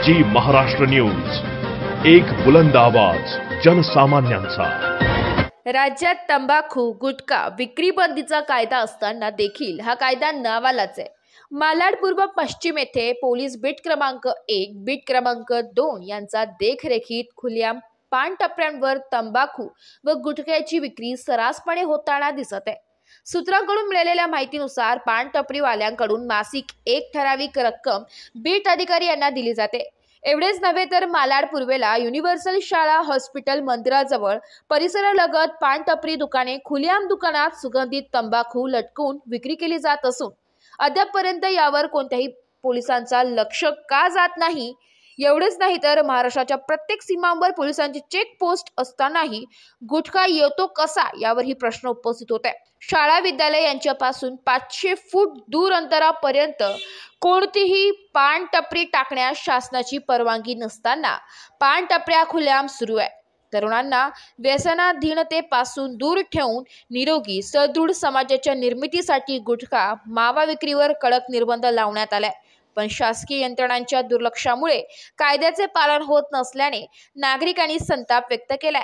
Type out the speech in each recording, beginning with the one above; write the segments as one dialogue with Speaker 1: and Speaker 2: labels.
Speaker 1: जी Maharashtra news, एक बुलंद आवाज जनसामान्यांचा।
Speaker 2: राज्यात तंबाखू गुटखा विक्री बंदीचा कायदा असताना देखील हा कायदा नावालाच आहे। मालाड पूर्व पश्चिम येथे पोलीस बीट क्रमांक 1, बीट क्रमांक 2 यांचा देखरेखीत खुल्याम पान टपऱ्यांवर तंबाखू व गुटख्याची विक्री सर्रासपणे होताना दिसत आहे। सूत्रांकडून मिळालेल्या माहितीनुसार पान टपरीवाल्यांकडून मासिक एक ठराविक रक्कम बीट अधिकारी यांना दिली जाते। एवढेच नव्हे तर मालाड पूर्वेला युनिव्हर्सल शाळा हॉस्पिटल मंदिराजवळ परिसरालगत पान टपरी दुकाने खुल्याम दुकानात सुगंधित तंबाखू लटकून विक्री केली जात असून अद्यापपर्यंत यावर कोणत्याही पोलिसांचा लक्ष का जात नाही। एवढेच नाही तर महाराष्ट्राच्या प्रत्येक सीमांवर पोलिसांची चेक पोस्ट असतानाही गुटखा येतो कसा यावरही प्रश्न उपस्थित होत आहे। शाळा विद्यालय यांच्यापासून 500 फूट दूर अंतरापर्यंत कोणतीही पान टपरी टाकण्यास शासनाची परवानगी नसताना पान टपऱ्या खुल्याम सुरू आहे। तरुणांना व्यसनाधीनतेपासून दूर ठेवून निरोगी सदृढ समाजाच्या निर्मितीसाठी गुटखा मावा विक्रीवर कडक निर्बंध लावण्यात आलाय। पण शासकीय यंत्रणांच्या दुर्लक्षामुळे कायद्याचे पालन होत नसल्याने नागरिकांनी संताप व्यक्त केलाय।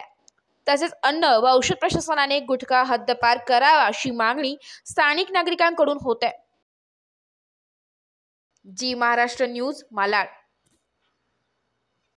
Speaker 2: तसेच अन्न व औषध प्रशासनाने गुटखा हद्दपार करावा अशी मागणी स्थानिक नागरिकांकडून होत आहे। जी महाराष्ट्र न्यूज, मालाड।